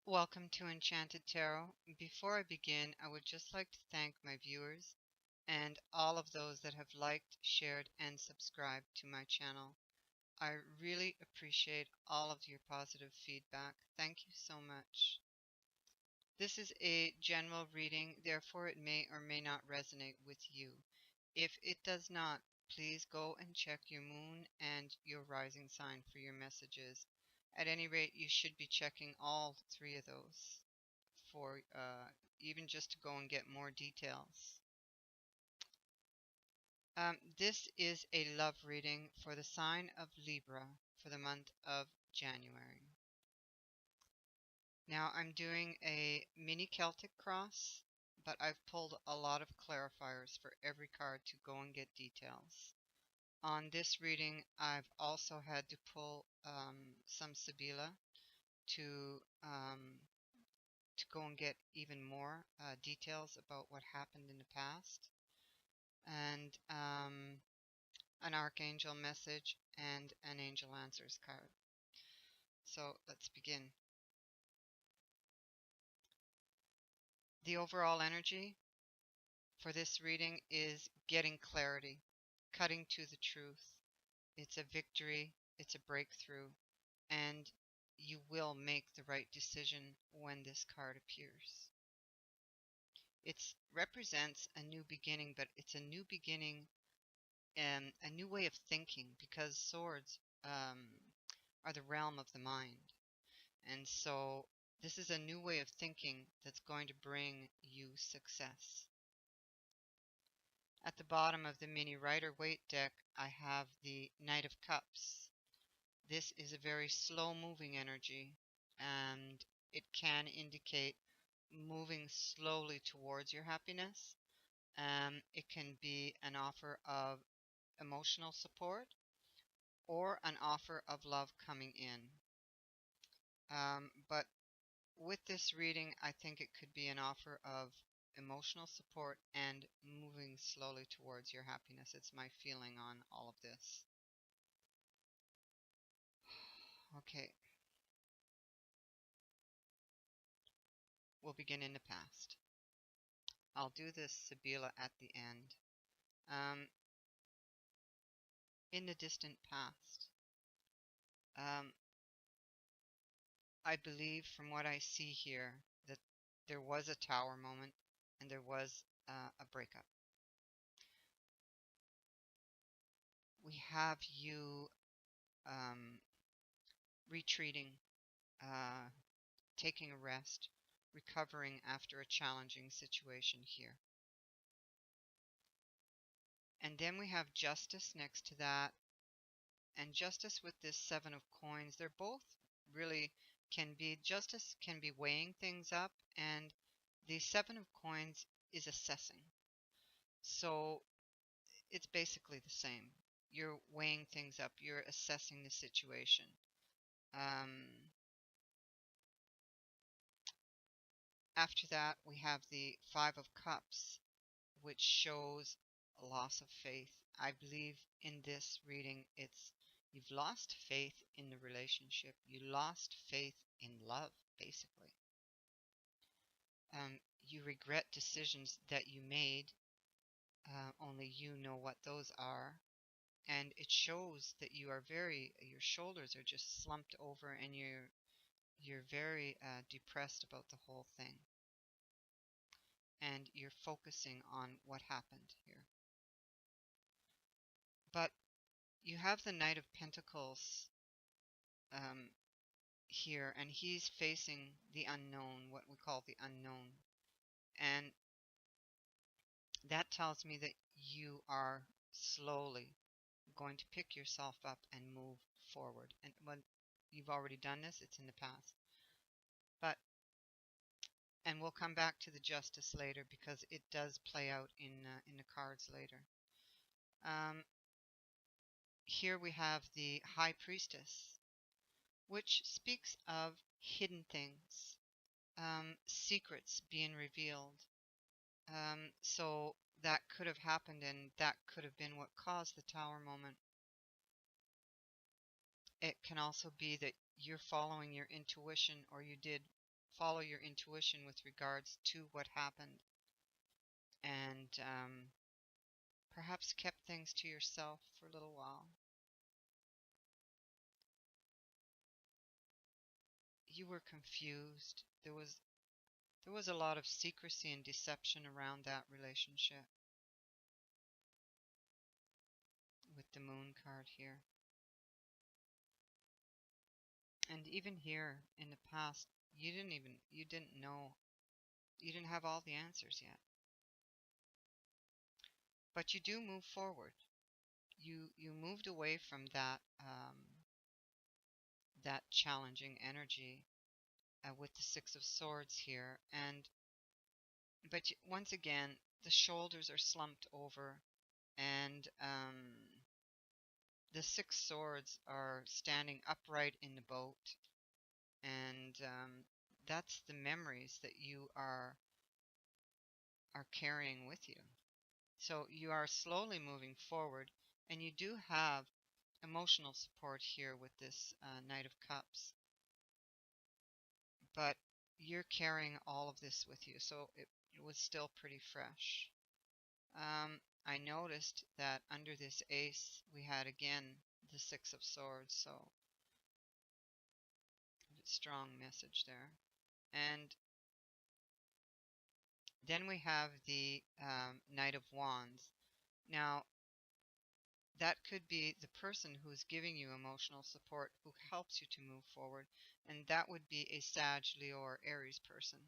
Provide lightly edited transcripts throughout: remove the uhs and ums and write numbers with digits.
Welcome to Enchanted Tarot. Before I begin, I would just like to thank my viewers and all of those that have liked, shared, and subscribed to my channel. I really appreciate all of your positive feedback. Thank you so much. This is a general reading, therefore it may or may not resonate with you. If it does not, please go and check your moon and your rising sign for your messages. At any rate, you should be checking all three of those for even just to go and get more details. This is a love reading for the sign of Libra for the month of January. Now I'm doing a mini Celtic cross, but I've pulled a lot of clarifiers for every card to go and get details. On this reading, I've also had to pull some Sibila to go and get even more details about what happened in the past, and an archangel message and an angel answers card. So let's begin. The overall energy for this reading is getting clarity, cutting to the truth. It's a victory, it's a breakthrough, and you will make the right decision when this card appears. It represents a new beginning, but it's a new beginning and a new way of thinking, because swords are the realm of the mind. And so this is a new way of thinking that's going to bring you success. At the bottom of the mini Rider-Waite deck, I have the Knight of Cups. This is a very slow-moving energy, and it can indicate moving slowly towards your happiness. It can be an offer of emotional support or an offer of love coming in. But with this reading, I think it could be an offer of emotional support and moving slowly towards your happiness. It's my feeling on all of this. Okay. We'll begin in the past. I'll do this Sibila at the end. In the distant past, I believe from what I see here that there was a tower moment and there was a breakup. We have you retreating, taking a rest, recovering after a challenging situation here. And then we have Justice next to that, and Justice with this Seven of Coins. They're both really can be, Justice can be weighing things up, and the Seven of Coins is assessing. So it's basically the same. You're weighing things up, you're assessing the situation. After that, we have the Five of Cups, which shows a loss of faith. I believe in this reading, it's you've lost faith in the relationship. You lost faith in love, basically. You regret decisions that you made. Only you know what those are. And it shows that you are your shoulders are just slumped over, and you're very depressed about the whole thing. And you're focusing on what happened here. But you have the Knight of Pentacles here, and he's facing the unknown, what we call the unknown. And that tells me that you are slowly going to pick yourself up and move forward. And when you've already done this, it's in the past. And we'll come back to the Justice later, because it does play out in the cards later. Here we have the High Priestess, which speaks of hidden things, secrets being revealed. So that could have happened, and that could have been what caused the Tower moment. It can also be that you're following your intuition, or you did follow your intuition with regards to what happened, and perhaps kept things to yourself for a little while. You were confused. There was a lot of secrecy and deception around that relationship with the moon card here. And even here in the past, you didn't know, you didn't have all the answers yet. But you do move forward. You moved away from that challenging energy with the Six of Swords here, and but once again the shoulders are slumped over, and the Six Swords are standing upright in the boat, and that's the memories that you are carrying with you. So you are slowly moving forward, and you do have emotional support here with this Knight of Cups, but you're carrying all of this with you, so it was still pretty fresh. I noticed that under this ace we had again the Six of Swords, so a strong message there. And then we have the Knight of Wands. Now, that could be the person who is giving you emotional support, who helps you to move forward, and that would be a Sag, Leo, or Aries person.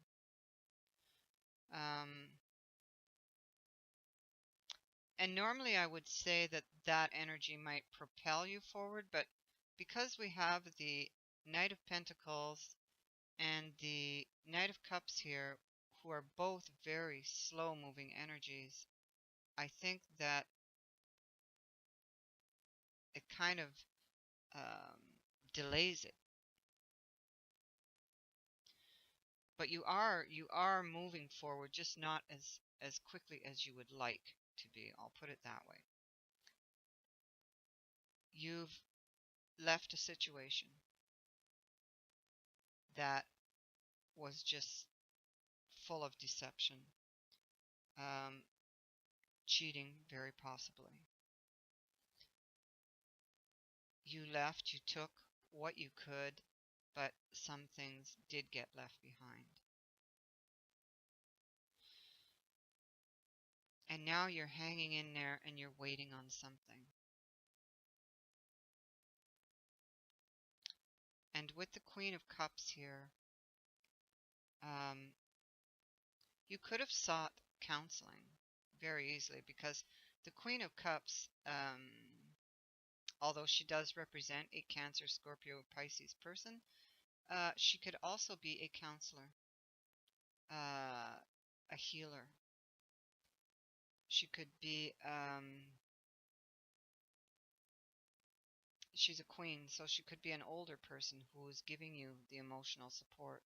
And normally I would say that that energy might propel you forward, but because we have the Knight of Pentacles and the Knight of Cups here, who are both very slow moving energies, I think that it kind of delays it. But you are moving forward, just not as quickly as you would like to be. I'll put it that way. You've left a situation that was just full of deception, cheating, very possibly. You left, you took what you could, but some things did get left behind. And now you're hanging in there and you're waiting on something. And with the Queen of Cups here, you could have sought counseling very easily, because the Queen of Cups, although she does represent a Cancer, Scorpio, Pisces person, she could also be a counselor, a healer. She could be, she's a queen, so she could be an older person who is giving you the emotional support.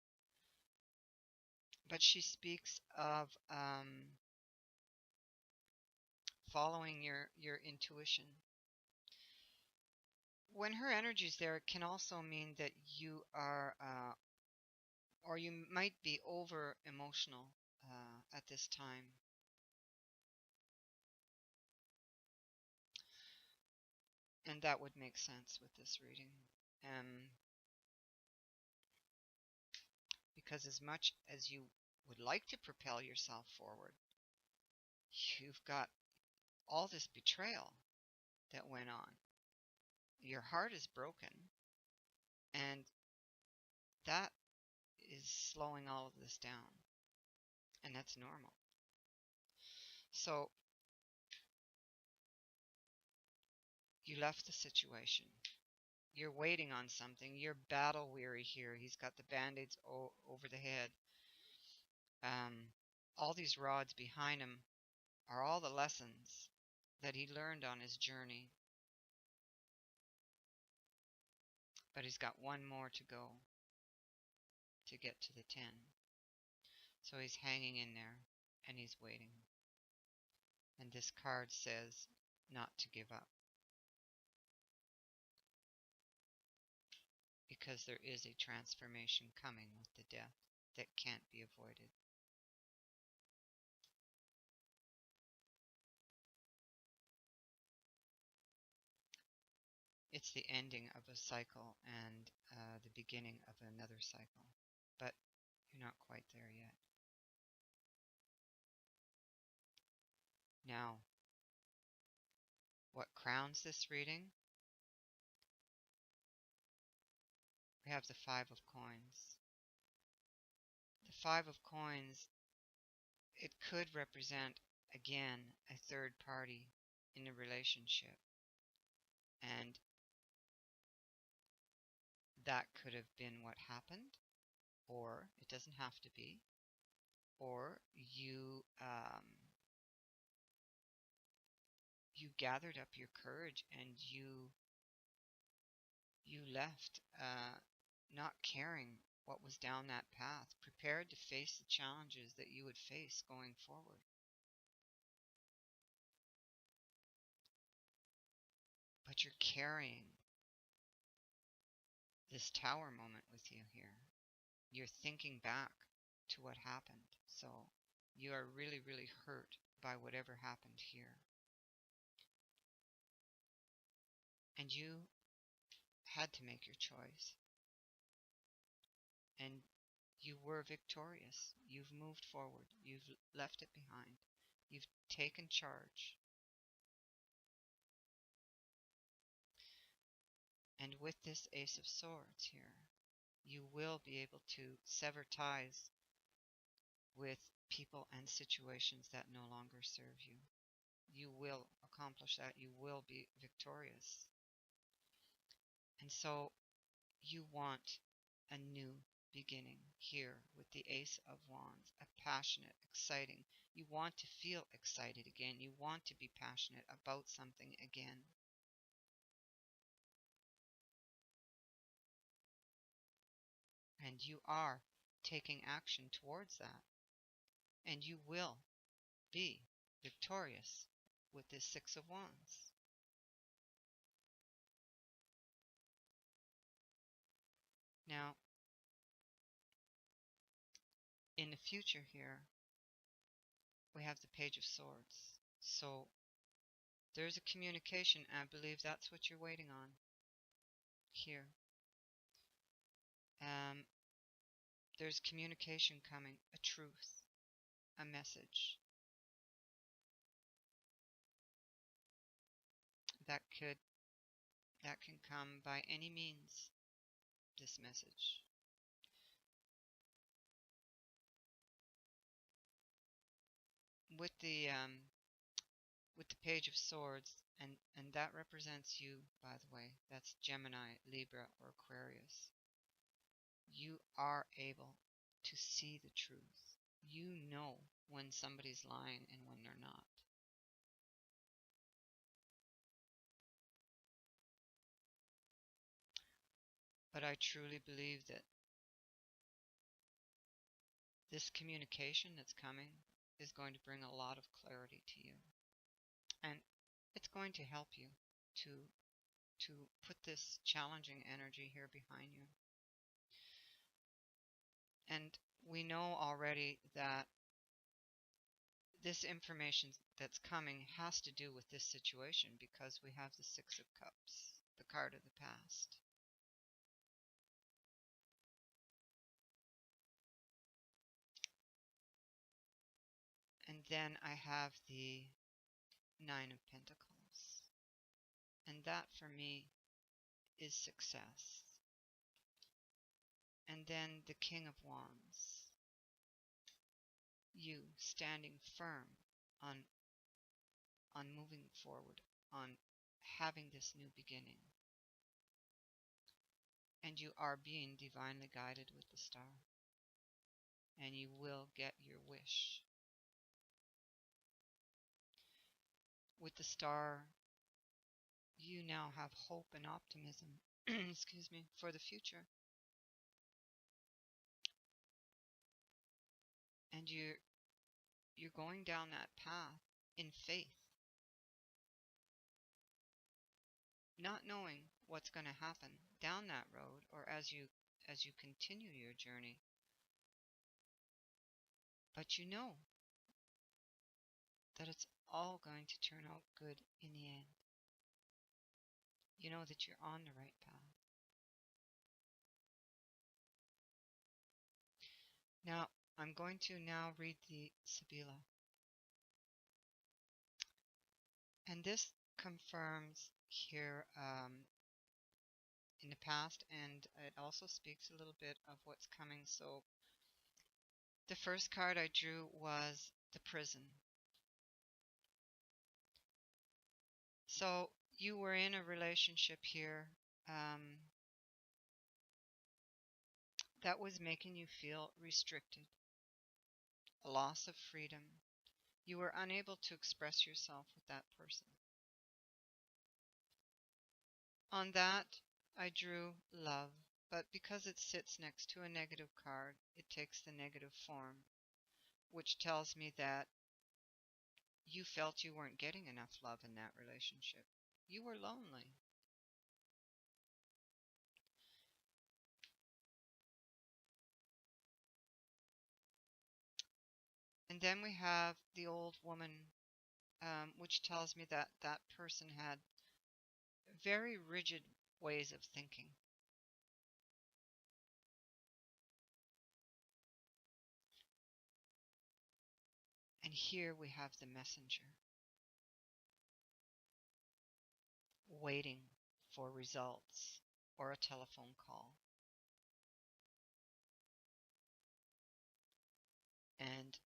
But she speaks of following your intuition. When her energy's there, it can also mean that you are, or you might be over emotional at this time. And that would make sense with this reading. Because as much as you would like to propel yourself forward, you've got all this betrayal that went on. Your heart is broken, and that is slowing all of this down, and that's normal. So you left the situation. You're waiting on something. You're battle weary here. He's got the band-aids over the head. All these rods behind him are all the lessons that he learned on his journey. But he's got one more to go to get to the 10. So he's hanging in there, and he's waiting. And this card says not to give up, because there is a transformation coming with the death. that can't be avoided. It's the ending of a cycle and the beginning of another cycle, but you're not quite there yet. Now, what crowns this reading? We have the Five of Coins. The Five of Coins, it could represent, again, a third party in a relationship. And that could have been what happened, or it doesn't have to be, or you gathered up your courage and you left, not caring what was down that path, prepared to face the challenges that you would face going forward. But you're carrying this tower moment with you here. You're thinking back to what happened. So you are really, really hurt by whatever happened here. And you had to make your choice. And you were victorious. You've moved forward. You've left it behind. You've taken charge. And with this Ace of Swords here, you will be able to sever ties with people and situations that no longer serve you. You will accomplish that. You will be victorious. And so you want a new beginning here with the Ace of Wands, a passionate, exciting. You want to feel excited again. You want to be passionate about something again. And you are taking action towards that. And you will be victorious with this Six of Wands. Now, in the future here, we have the Page of Swords. So there's a communication, and I believe that's what you're waiting on here. There's communication coming, a truth, a message that can come by any means, this message. With the Page of Swords, and that represents you, by the way. That's Gemini, Libra, or Aquarius. You are able to see the truth. You know when somebody's lying and when they're not. But I truly believe that this communication that's coming is going to bring a lot of clarity to you. And it's going to help you to put this challenging energy here behind you. And we know already that this information that's coming has to do with this situation because we have the Six of Cups, the card of the past. And then I have the Nine of Pentacles. And that for me is success. And then the King of Wands. You standing firm on moving forward, on having this new beginning. And you are being divinely guided with the star. And you will get your wish. With the star, you now have hope and optimism, excuse me, for the future. And you're going down that path in faith, not knowing what's going to happen down that road or as you continue your journey. but you know that it's all going to turn out good in the end. You know that you're on the right path. Now, I'm going to now read the Sibila. And this confirms here in the past, and it also speaks a little bit of what's coming. So the first card I drew was the prison. So you were in a relationship here that was making you feel restricted, a loss of freedom. You were unable to express yourself with that person. On that, I drew love, but because it sits next to a negative card, it takes the negative form, which tells me that you felt you weren't getting enough love in that relationship. You were lonely. And then we have the old woman, which tells me that that person had very rigid ways of thinking. And here we have the messenger, waiting for results or a telephone call. And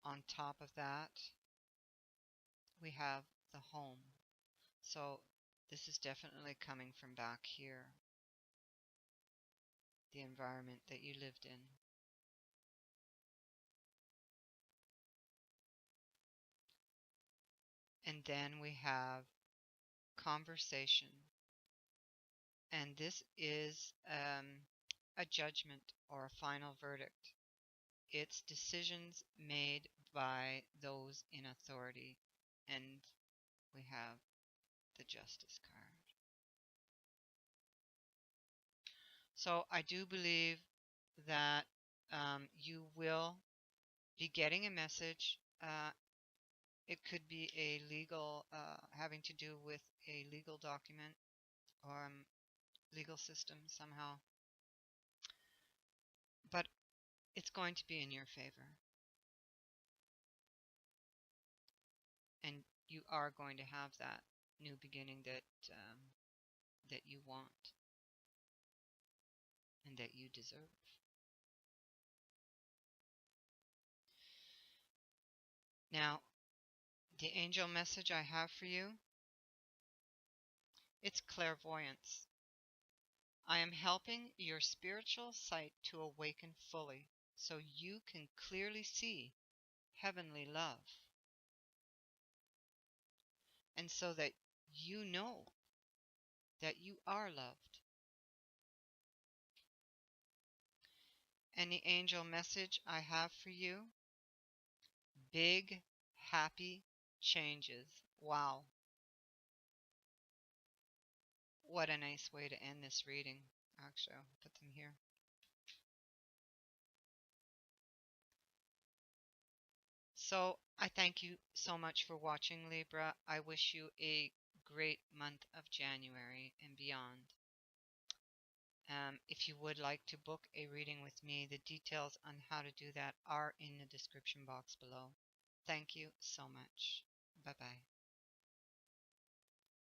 on top of that, we have the home. So this is definitely coming from back here, the environment that you lived in. And then we have conversation. And this is a judgment or a final verdict. It's decisions made by those in authority. And we have the Justice card. So I do believe that you will be getting a message. It could be a legal, having to do with a legal document or legal system somehow. But it's going to be in your favor. And you are going to have that new beginning that you want and that you deserve. Now, the angel message I have for you, it's clairvoyance. I am helping your spiritual sight to awaken fully so you can clearly see heavenly love. And so that you know that you are loved. And the angel message I have for you, big, happy changes. Wow. What a nice way to end this reading. Actually, I'll put them here. So I thank you so much for watching, Libra. I wish you a great month of January and beyond. If you would like to book a reading with me, the details on how to do that are in the description box below. Thank you so much. Bye-bye.